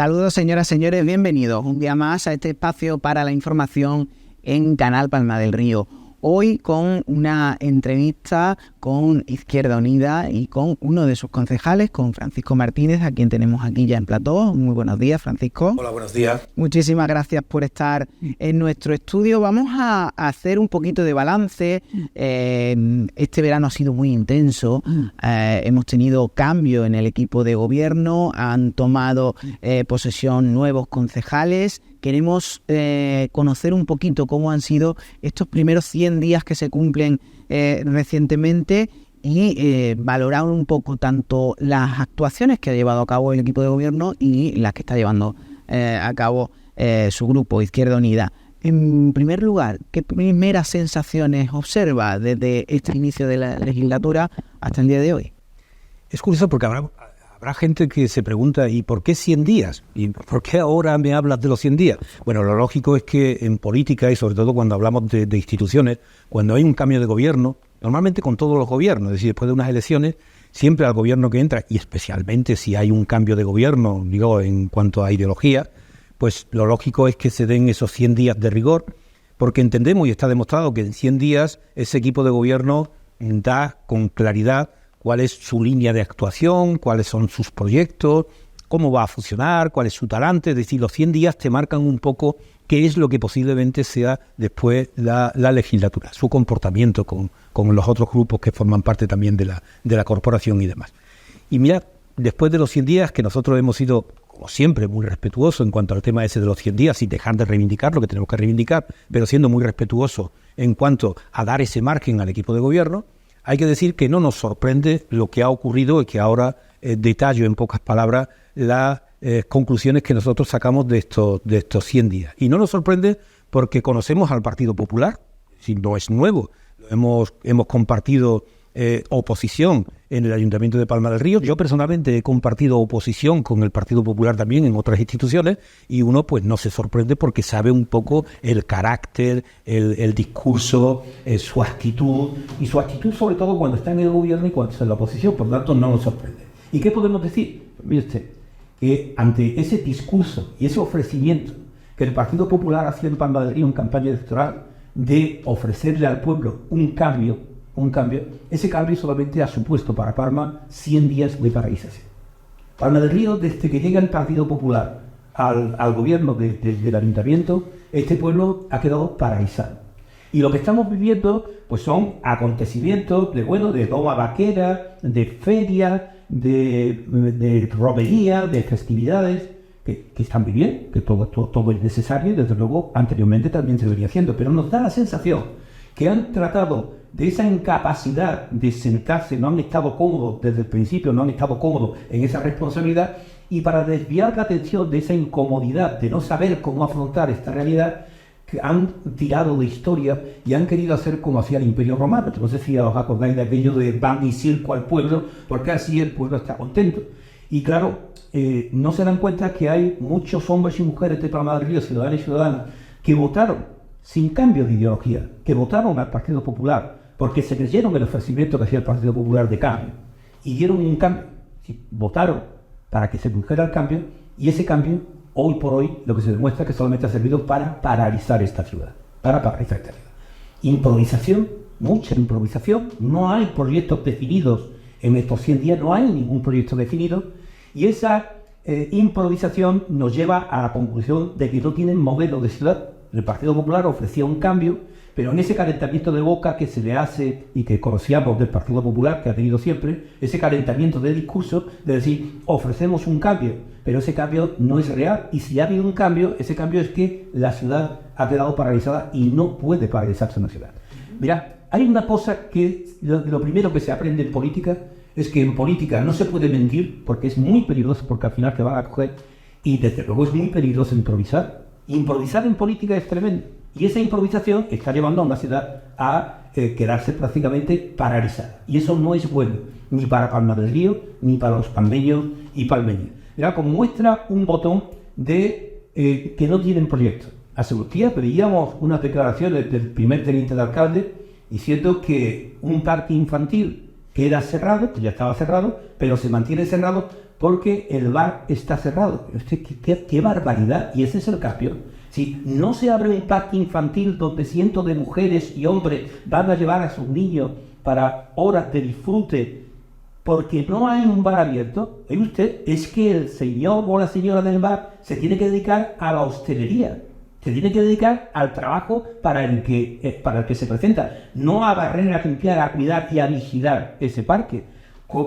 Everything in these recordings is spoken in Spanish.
Saludos, señoras, señores, bienvenidos un día más a este espacio para la información en Canal Palma del Río. Hoy con una entrevista con Izquierda Unida y con uno de sus concejales, con Francisco Martínez, a quien tenemos aquí ya en plató. Muy buenos días, Francisco. Hola, buenos días. Muchísimas gracias por estar en nuestro estudio. Vamos a hacer un poquito de balance. Este verano ha sido muy intenso. Hemos tenido cambio en el equipo de gobierno, han tomado posesión nuevos concejales. Queremos conocer un poquito cómo han sido estos primeros 100 días que se cumplen recientemente y valorar un poco tanto las actuaciones que ha llevado a cabo el equipo de gobierno y las que está llevando a cabo su grupo, Izquierda Unida. En primer lugar, ¿qué primeras sensaciones observa desde este inicio de la legislatura hasta el día de hoy? Es curioso porque habrá gente que se pregunta, ¿y por qué 100 días? ¿Y por qué ahora me hablas de los 100 días? Bueno, lo lógico es que en política y sobre todo cuando hablamos de instituciones, cuando hay un cambio de gobierno, normalmente con todos los gobiernos, es decir, después de unas elecciones, siempre al gobierno que entra, y especialmente si hay un cambio de gobierno, digo, en cuanto a ideología, pues lo lógico es que se den esos 100 días de rigor, porque entendemos y está demostrado que en 100 días ese equipo de gobierno da con claridad cuál es su línea de actuación, cuáles son sus proyectos, cómo va a funcionar, cuál es su talante. Es decir, los 100 días te marcan un poco qué es lo que posiblemente sea después la legislatura, su comportamiento con los otros grupos que forman parte también de la corporación y demás. Y mira, después de los 100 días, que nosotros hemos sido, como siempre, muy respetuosos en cuanto al tema ese de los 100 días, sin dejar de reivindicar lo que tenemos que reivindicar, pero siendo muy respetuosos en cuanto a dar ese margen al equipo de gobierno, hay que decir que no nos sorprende lo que ha ocurrido y que ahora detallo en pocas palabras las conclusiones que nosotros sacamos de estos 100 días. Y no nos sorprende porque conocemos al Partido Popular, si no es nuevo, hemos compartido oposición en el Ayuntamiento de Palma del Río. Yo personalmente he compartido oposición con el Partido Popular también en otras instituciones y uno pues no se sorprende porque sabe un poco el carácter, el discurso, su actitud y su actitud sobre todo cuando está en el gobierno y cuando está en la oposición, por lo tanto no nos sorprende. ¿Y qué podemos decir? Mire usted, que ante ese discurso y ese ofrecimiento que el Partido Popular hacía en Palma del Río en campaña electoral de ofrecerle al pueblo un cambio, ese cambio solamente ha supuesto para Palma 100 días de paralización. Palma del Río, desde que llega el Partido Popular al gobierno del ayuntamiento, este pueblo ha quedado paralizado. Y lo que estamos viviendo pues son acontecimientos de toma vaquera, de feria, de romería, de festividades, que están muy bien, que todo es necesario y desde luego anteriormente también se venía haciendo, pero nos da la sensación que han tratado de esa incapacidad de sentarse, no han estado cómodos desde el principio, no han estado cómodos en esa responsabilidad, y para desviar la atención de esa incomodidad de no saber cómo afrontar esta realidad, que han tirado de historia y han querido hacer como hacía el Imperio Romano. No sé si os acordáis de aquello de pan y circo al pueblo, porque así el pueblo está contento. Y claro, no se dan cuenta que hay muchos hombres y mujeres de Palma del Río, ciudadanos y ciudadanas, que votaron sin cambio de ideología, que votaron al Partido Popular, porque se creyeron el ofrecimiento que hacía el Partido Popular de cambio, y dieron un cambio, votaron para que se produjera el cambio, y ese cambio, hoy por hoy, lo que se demuestra es que solamente ha servido para paralizar esta ciudad, Improvisación, mucha improvisación, no hay proyectos definidos en estos 100 días, no hay ningún proyecto definido, y esa improvisación nos lleva a la conclusión de que no tienen modelo de ciudad. El Partido Popular ofrecía un cambio, pero en ese calentamiento de boca que se le hace y que conocíamos del Partido Popular, que ha tenido siempre, ese calentamiento de discurso de decir, ofrecemos un cambio, pero ese cambio no es real, y si ha habido un cambio, ese cambio es que la ciudad ha quedado paralizada y no puede paralizarse una ciudad. Mirá, hay una cosa que lo primero que se aprende en política es que en política no se puede mentir porque es muy peligroso, porque al final te van a coger, y desde luego es muy peligroso improvisar. Improvisar en política es tremendo, y esa improvisación está llevando a una ciudad a quedarse prácticamente paralizada, y eso no es bueno, ni para Palma del Río, ni para los palmeños y palmeñas. Mirá, como muestra un botón de que no tienen proyecto. Hace unos días veíamos unas declaraciones del primer teniente de alcalde diciendo que un parque infantil queda cerrado, ya estaba cerrado, pero se mantiene cerrado porque el bar está cerrado. ¡Qué barbaridad! Y ese es el cambio. Si no se abre un parque infantil donde cientos de mujeres y hombres van a llevar a sus niños para horas de disfrute, porque no hay un bar abierto, ¿ve usted? Es que el señor o la señora del bar se tiene que dedicar a la hostelería, se tiene que dedicar al trabajo para el que se presenta, no a barrer, a limpiar, a cuidar y a vigilar ese parque.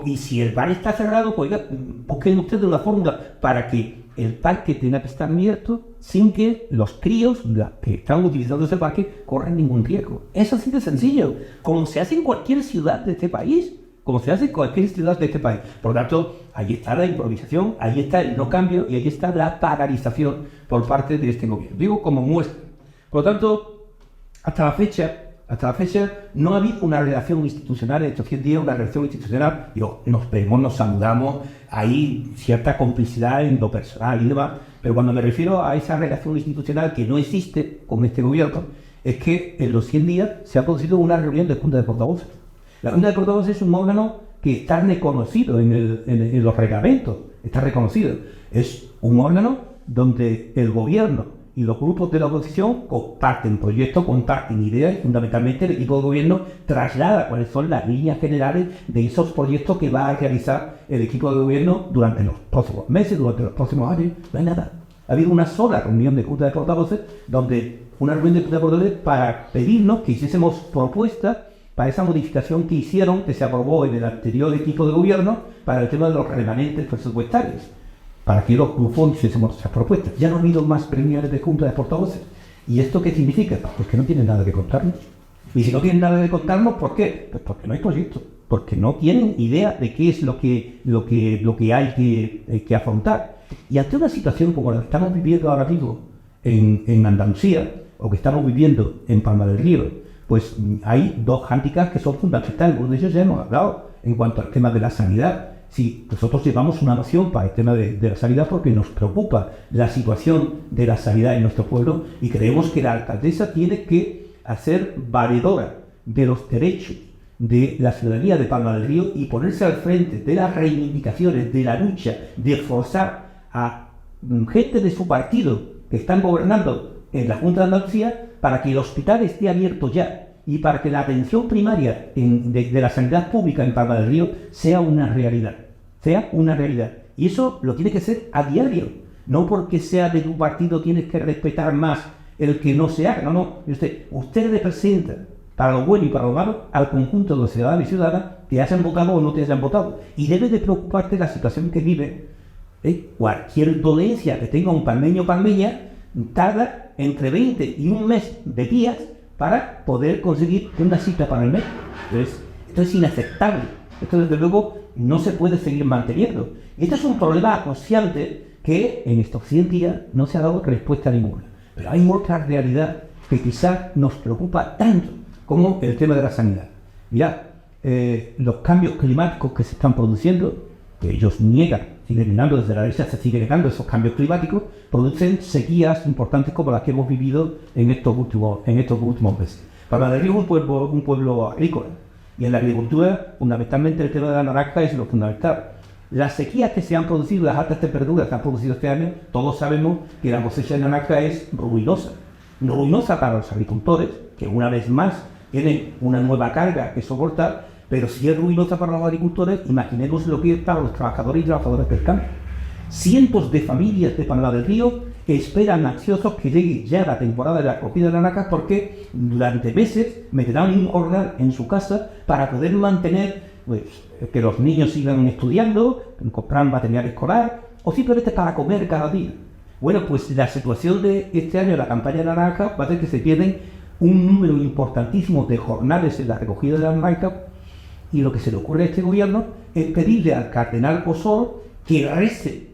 Y si el bar está cerrado, pues oiga, busquen ustedes una fórmula para que el parque tenga que estar abierto sin que los críos que están utilizando ese parque corran ningún riesgo. Es así de sencillo, como se hace en cualquier ciudad de este país. Como se hace en cualquier ciudad de este país. Por lo tanto, ahí está la improvisación, ahí está el no cambio y ahí está la paralización por parte de este gobierno. Digo como muestra. Por lo tanto, hasta la fecha no ha habido una relación institucional, en estos 100 días una relación institucional, nos vemos, nos saludamos, hay cierta complicidad en lo personal y demás, pero cuando me refiero a esa relación institucional que no existe con este gobierno, es que en los 100 días se ha producido una reunión de Junta de Portavoces. La Junta de Portavoces es un órgano que está reconocido en los reglamentos, está reconocido. Es un órgano donde el gobierno y los grupos de la oposición comparten proyectos, comparten ideas y fundamentalmente el equipo de gobierno traslada cuáles son las líneas generales de esos proyectos que va a realizar el equipo de gobierno durante los próximos meses, durante los próximos años. No hay nada. Ha habido una sola reunión de Junta de Portavoces, una reunión de Junta de Portavoces para pedirnos que hiciésemos propuestas para esa modificación que hicieron, que se aprobó en el anterior equipo de gobierno, para el tema de los remanentes presupuestarios, para que los grupos hiciésemos esas propuestas. Ya no ha habido más reuniones de Junta de Portavoces. ¿Y esto qué significa? Pues que no tienen nada que contarnos. Y si no tienen nada que contarnos, ¿por qué? Pues porque no hay proyecto, porque no tienen idea de qué es lo que hay que afrontar. Y ante una situación como la que estamos viviendo ahora mismo en Andalucía, o que estamos viviendo en Palma del Río, pues hay dos hándicaps que son fundamentales. Uno de ellos ya hemos hablado en cuanto al tema de la sanidad. Sí, nosotros llevamos una noción para el tema de la sanidad porque nos preocupa la situación de la sanidad en nuestro pueblo y creemos que la alcaldesa tiene que hacer valedora de los derechos de la ciudadanía de Palma del Río y ponerse al frente de las reivindicaciones, de la lucha, de forzar a gente de su partido que están gobernando en la Junta de Andalucía para que el hospital esté abierto ya y para que la atención primaria de la sanidad pública en Palma del Río sea una realidad. Y eso lo tiene que ser a diario. No porque sea de tu partido tienes que respetar más el que no se haga. No. Usted representa para lo bueno y para lo malo al conjunto de los ciudadanos y ciudadanas, te hayan votado o no te hayan votado. Y debe de preocuparte la situación que vive. Cualquier dolencia que tenga un palmeño o palmeña tarda entre 20 y un mes de días para poder conseguir una cita para el médico. Entonces, esto es inaceptable. Esto, desde luego, no se puede seguir manteniendo. Este es un problema acuciante que en estos 100 días no se ha dado respuesta ninguna. Pero hay otra realidad que quizás nos preocupa tanto como el tema de la sanidad. Mirad, los cambios climáticos que se están produciendo, que ellos niegan, siguen negando, desde la derecha se sigue negando esos cambios climáticos, producen sequías importantes como las que hemos vivido en estos últimos meses. Palma del Río es un pueblo agrícola, y en la agricultura, fundamentalmente el tema de la naranja es lo fundamental. Las sequías que se han producido, las altas temperaturas que se han producido este año, todos sabemos que la cosecha de naranja es ruinosa para los agricultores, que una vez más tienen una nueva carga que soportar. Pero si es ruinosa para los agricultores, imaginemos lo que es para los trabajadores y trabajadoras del campo. Cientos de familias de Palma del Río que esperan ansiosos que llegue ya la temporada de la recogida de naranjas porque durante meses meterán un jornal en su casa para poder mantener que los niños sigan estudiando, comprar material escolar o simplemente para comer cada día. Bueno, pues la situación de este año de la campaña de naranja va a ser que se pierden un número importantísimo de jornales en la recogida de la naranja. Y lo que se le ocurre a este gobierno es pedirle al cardenal Osor que rece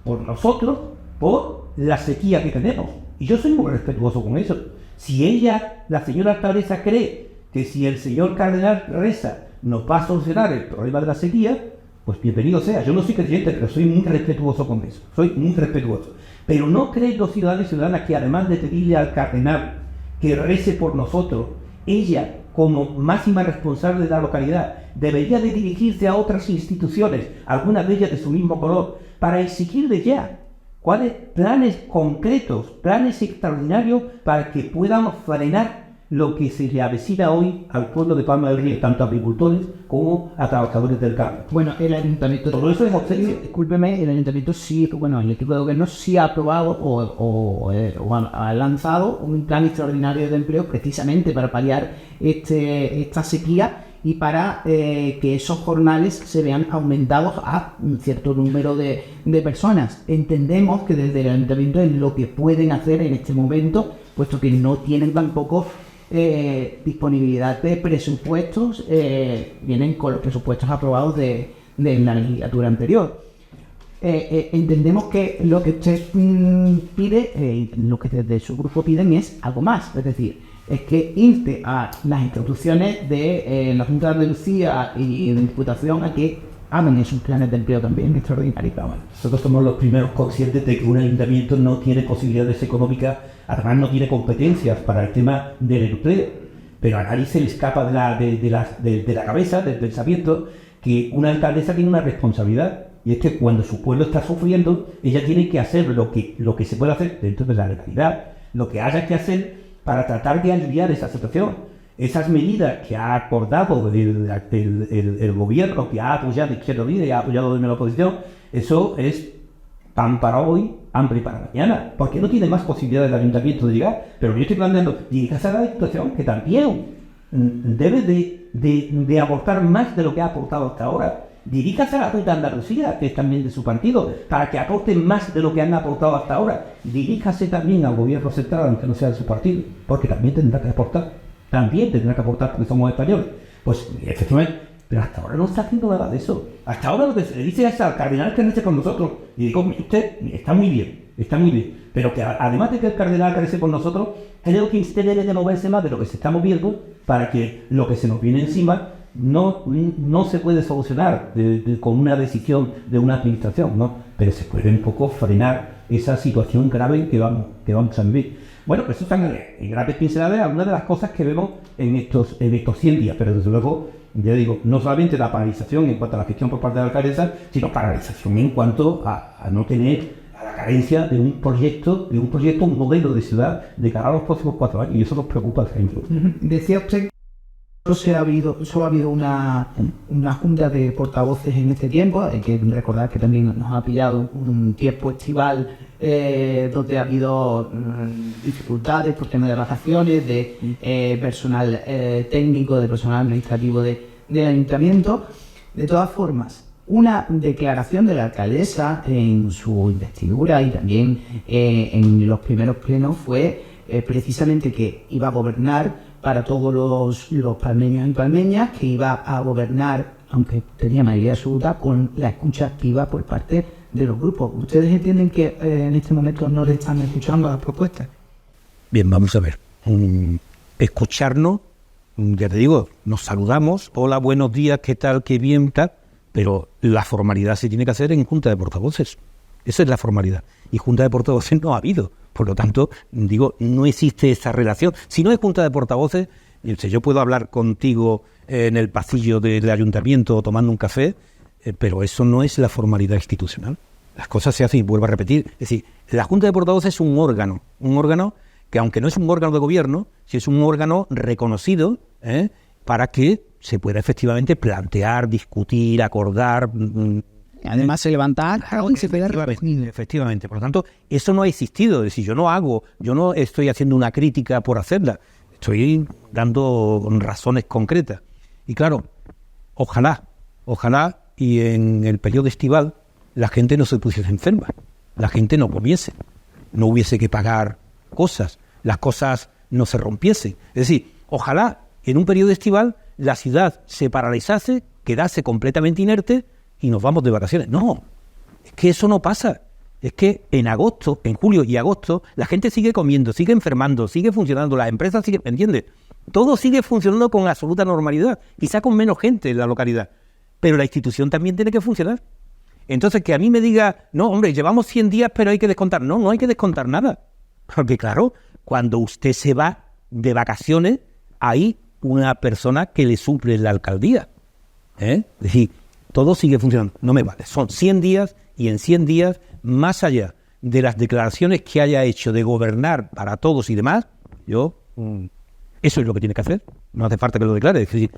por nosotros, por la sequía que tenemos. Y yo soy muy respetuoso con eso. Si ella, la señora alcaldesa, cree que si el señor cardenal reza nos va a solucionar el problema de la sequía, pues bienvenido sea. Yo no soy creyente, pero soy muy respetuoso con eso. Soy muy respetuoso. Pero no creen los ciudadanos y ciudadanas que además de pedirle al cardenal que rece por nosotros, ella como máxima responsable de la localidad, debería de dirigirse a otras instituciones, algunas de ellas de su mismo color, para exigirle ya cuáles planes concretos, planes extraordinarios para que podamos frenar lo que se le avecina hoy al pueblo de Palma del Río, tanto a agricultores como a trabajadores del campo. Bueno, el ayuntamiento... Todo eso es obsequio. Discúlpeme, el ayuntamiento sí, bueno, el equipo de gobierno sí ha aprobado o ha lanzado un plan extraordinario de empleo precisamente para paliar esta sequía y para que esos jornales se vean aumentados a un cierto número de personas. Entendemos que desde el ayuntamiento es lo que pueden hacer en este momento, puesto que no tienen tampoco disponibilidad de presupuestos, vienen con los presupuestos aprobados de la legislatura anterior. Entendemos que lo que usted pide, lo que desde su grupo piden es algo más, es decir, es que inste a las instituciones de la Junta de Andalucía y de Diputación a que hagan esos planes de empleo también extraordinarios. Nosotros somos los primeros conscientes de que un ayuntamiento no tiene posibilidades económicas, además no tiene competencias para el tema del empleo, pero a nadie se le escapa de la cabeza, del pensamiento, que una alcaldesa tiene una responsabilidad, y es que cuando su pueblo está sufriendo, ella tiene que hacer lo que se puede hacer dentro de la legalidad, lo que haya que hacer para tratar de aliviar esa situación. Esas medidas que ha acordado el gobierno, que ha apoyado Izquierda Unida y ha apoyado desde la oposición, eso es pan para hoy, hambre para mañana, porque no tiene más posibilidades del ayuntamiento de llegar. Pero yo estoy planteando, diríjase a la Diputación, que también debe de aportar más de lo que ha aportado hasta ahora. Diríjase a la Junta de Andalucía, que es también de su partido, para que aporten más de lo que han aportado hasta ahora. Diríjase también al gobierno central, aunque no sea de su partido, porque también tendrá que aportar. También tendrá que aportar porque somos españoles. Pues efectivamente, pero hasta ahora no está haciendo nada de eso. Hasta ahora lo que se le dice es al cardenal que no esté con nosotros. Y digo, usted está muy bien, pero que además de que el cardenal crece con nosotros, creo que usted debe de moverse más de lo que se está moviendo para que lo que se nos viene encima no se puede solucionar con una decisión de una administración, ¿no? Pero se puede un poco frenar esa situación grave que vamos a vivir. Bueno, pues eso están en grandes pinceladas algunas de las cosas que vemos en estos 100 días, pero desde luego, ya digo, no solamente la paralización en cuanto a la gestión por parte de la alcaldesa, sino paralización en cuanto a no tener a la carencia de un proyecto, un modelo de ciudad de cara a los próximos 4 años, y eso nos preocupa al ejemplo. Decía usted solo ha habido una junta de portavoces en este tiempo. Hay que recordar que también nos ha pillado un tiempo estival donde ha habido dificultades por tema de vacaciones, de personal técnico, de personal administrativo del ayuntamiento. De todas formas, una declaración de la alcaldesa en su investidura y también en los primeros plenos fue precisamente que iba a gobernar para todos los palmeños y palmeñas, que iba a gobernar, aunque tenía mayoría absoluta, con la escucha activa por parte de los grupos. ¿Ustedes entienden que en este momento no le están escuchando las propuestas? Bien, vamos a ver. Escucharnos, ya te digo, nos saludamos, hola, buenos días, qué tal, qué bien, tal, pero la formalidad se tiene que hacer en Junta de Portavoces. Esa es la formalidad. Y Junta de Portavoces no ha habido. Por lo tanto, digo, no existe esa relación. Si no es Junta de Portavoces, yo puedo hablar contigo en el pasillo del ayuntamiento tomando un café, pero eso no es la formalidad institucional. Las cosas se hacen, y vuelvo a repetir. Es decir, la Junta de Portavoces es un órgano que, aunque no es un órgano de gobierno, sí es un órgano reconocido para que se pueda efectivamente plantear, discutir, acordar. Además se levanta y se pega. Efectivamente, por lo tanto, eso no ha existido. Es decir, yo no estoy haciendo una crítica por hacerla, estoy dando razones concretas. Y claro, ojalá, y en el periodo estival la gente no se pusiese enferma, la gente no comiese, no hubiese que pagar cosas, las cosas no se rompiesen. Es decir, ojalá en un periodo estival la ciudad se paralizase, quedase completamente inerte y nos vamos de vacaciones. No, es que eso no pasa. Es que en julio y agosto, la gente sigue comiendo, sigue enfermando, sigue funcionando, las empresas siguen, ¿entiendes? Todo sigue funcionando con absoluta normalidad, quizá con menos gente en la localidad, pero la institución también tiene que funcionar. Entonces, que a mí me diga, no, hombre, llevamos 100 días, pero hay que descontar. No hay que descontar nada. Porque claro, cuando usted se va de vacaciones, ahí una persona que le suple la alcaldía. Es decir, todo sigue funcionando. No me vale. Son 100 días y en 100 días, más allá de las declaraciones que haya hecho de gobernar para todos y demás, eso es lo que tiene que hacer. No hace falta que lo declare. Es decir,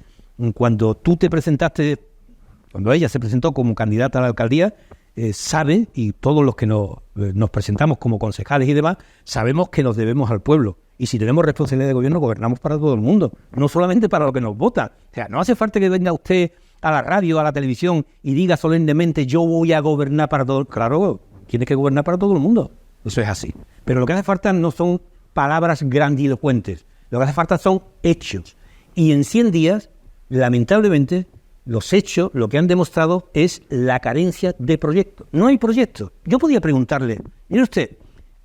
cuando ella se presentó como candidata a la alcaldía, sabe, y todos los que nos presentamos como concejales y demás, sabemos que nos debemos al pueblo. Y si tenemos responsabilidad de gobierno, gobernamos para todo el mundo, no solamente para los que nos votan. O sea, no hace falta que venga usted a la radio, a la televisión y diga solemnemente, yo voy a gobernar para todo. Claro, tiene que gobernar para todo el mundo. Eso es así. Pero lo que hace falta no son palabras grandilocuentes. Lo que hace falta son hechos. Y en 100 días, lamentablemente, los hechos, lo que han demostrado es la carencia de proyectos. No hay proyectos. Yo podía preguntarle, mire usted,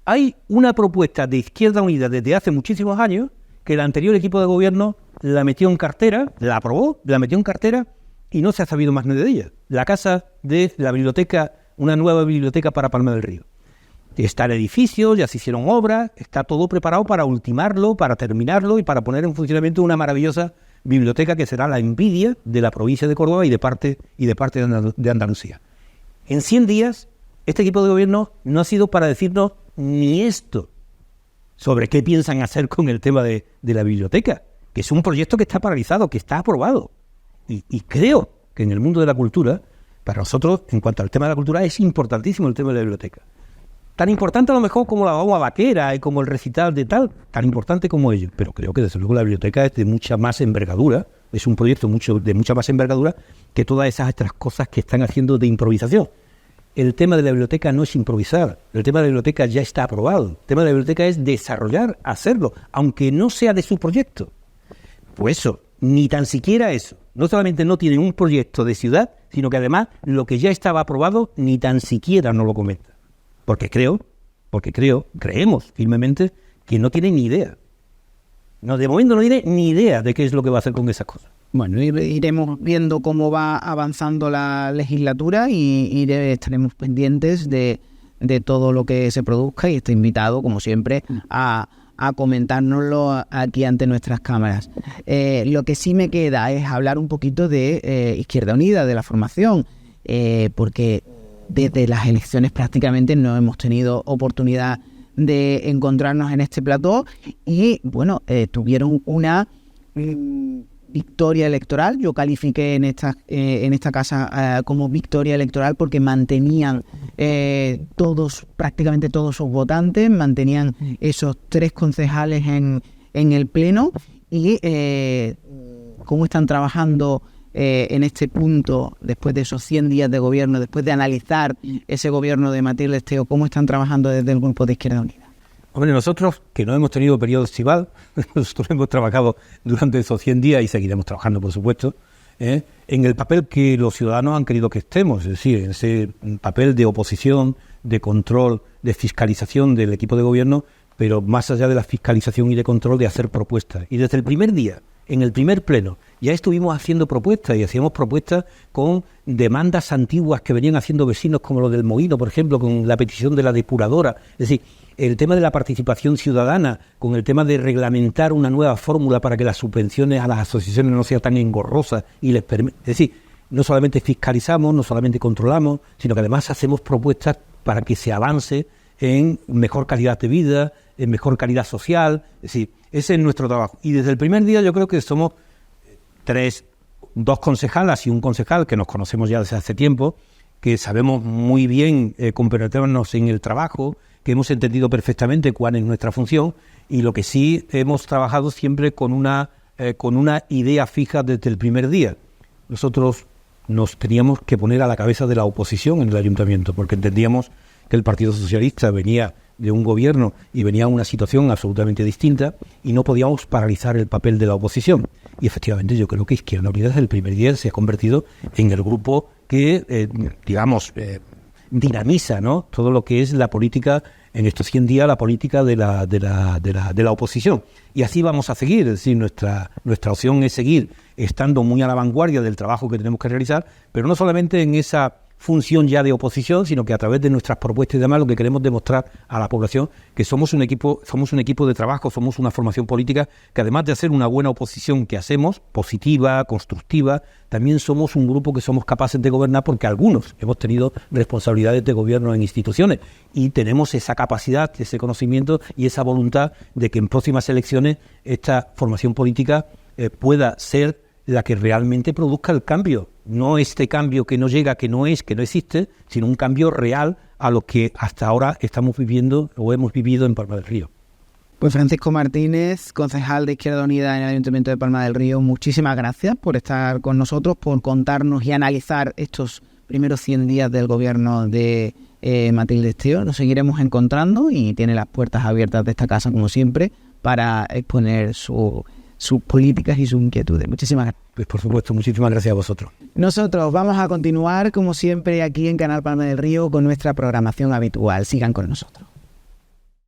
hay una propuesta de Izquierda Unida desde hace muchísimos años que el anterior equipo de gobierno la metió en cartera, la aprobó, la metió en cartera y no se ha sabido más nada de ella. La casa de la biblioteca, una nueva biblioteca para Palma del Río. Está el edificio, ya se hicieron obras, está todo preparado para ultimarlo, para terminarlo y para poner en funcionamiento una maravillosa biblioteca que será la envidia de la provincia de Córdoba y de parte de Andalucía. En 100 días, este equipo de gobierno no ha sido para decirnos ni esto sobre qué piensan hacer con el tema de la biblioteca, que es un proyecto que está paralizado, que está aprobado. Y creo que en el mundo de la cultura, para nosotros, en cuanto al tema de la cultura, es importantísimo el tema de la biblioteca. Tan importante a lo mejor como la bomba vaquera y como el recital de tal, tan importante como ello. Pero creo que desde luego la biblioteca es de mucha más envergadura, es un proyecto de mucha más envergadura que todas esas otras cosas que están haciendo de improvisación. El tema de la biblioteca no es improvisar, el tema de la biblioteca ya está aprobado. El tema de la biblioteca es desarrollar, hacerlo, aunque no sea de su proyecto. Pues eso, ni tan siquiera eso. No solamente no tienen un proyecto de ciudad, sino que además lo que ya estaba aprobado ni tan siquiera no lo comenta. Porque creemos firmemente que no tiene ni idea. No, de momento no tiene ni idea de qué es lo que va a hacer con esas cosas. Bueno, iremos viendo cómo va avanzando la legislatura y estaremos pendientes de todo lo que se produzca y está invitado, como siempre, a comentárnoslo aquí ante nuestras cámaras. Lo que sí me queda es hablar un poquito de Izquierda Unida, de la formación, porque desde las elecciones prácticamente no hemos tenido oportunidad de encontrarnos en este plató y, bueno, tuvieron una victoria electoral. Yo califiqué en esta casa como victoria electoral porque mantenían prácticamente todos sus votantes, mantenían esos 3 concejales en el pleno y cómo están trabajando en este punto, después de esos 100 días de gobierno, después de analizar ese gobierno de Matilde Esteo, cómo están trabajando desde el grupo de Izquierda Unida. Hombre, nosotros, que no hemos tenido periodo estival, nosotros hemos trabajado durante esos 100 días y seguiremos trabajando, por supuesto, en el papel que los ciudadanos han querido que estemos, es decir, en ese papel de oposición, de control, de fiscalización del equipo de gobierno, pero más allá de la fiscalización y de control, de hacer propuestas. Y desde el primer día, en el primer pleno, ya estuvimos haciendo propuestas y hacíamos propuestas con demandas antiguas que venían haciendo vecinos, como lo del Mohino, por ejemplo, con la petición de la depuradora. Es decir, el tema de la participación ciudadana, con el tema de reglamentar una nueva fórmula para que las subvenciones a las asociaciones no sean tan engorrosas y les permita. Es decir, no solamente fiscalizamos, no solamente controlamos, sino que además hacemos propuestas para que se avance en mejor calidad de vida, en mejor calidad social. Es decir, ese es nuestro trabajo. Y desde el primer día yo creo que somos 2 concejalas y un concejal que nos conocemos ya desde hace tiempo, que sabemos muy bien compenetrarnos en el trabajo, que hemos entendido perfectamente cuál es nuestra función y lo que sí hemos trabajado siempre con una idea fija desde el primer día. Nosotros nos teníamos que poner a la cabeza de la oposición en el ayuntamiento, porque entendíamos que el Partido Socialista venía de un gobierno y venía a una situación absolutamente distinta y no podíamos paralizar el papel de la oposición. Y efectivamente yo creo que Izquierda Unida desde el primer día se ha convertido en el grupo que, dinamiza, ¿no?, todo lo que es la política, en estos 100 días, la política de la oposición. Y así vamos a seguir, es decir, nuestra opción es seguir estando muy a la vanguardia del trabajo que tenemos que realizar, pero no solamente en esa función ya de oposición, sino que a través de nuestras propuestas y demás lo que queremos demostrar a la población que somos un equipo de trabajo, somos una formación política que además de hacer una buena oposición que hacemos, positiva, constructiva, también somos un grupo que somos capaces de gobernar porque algunos hemos tenido responsabilidades de gobierno en instituciones y tenemos esa capacidad, ese conocimiento y esa voluntad de que en próximas elecciones esta formación política pueda ser la que realmente produzca el cambio, no este cambio que no llega, que no existe, sino un cambio real a lo que hasta ahora estamos viviendo o hemos vivido en Palma del Río. Pues Francisco Martínez, concejal de Izquierda Unida en el Ayuntamiento de Palma del Río, muchísimas gracias por estar con nosotros, por contarnos y analizar estos primeros 100 días del gobierno de Matilde Esteo. Nos seguiremos encontrando y tiene las puertas abiertas de esta casa, como siempre, para exponer sus políticas y sus inquietudes. Muchísimas gracias. Pues por supuesto, muchísimas gracias a vosotros. Nosotros vamos a continuar, como siempre, aquí en Canal Palma del Río con nuestra programación habitual. Sigan con nosotros.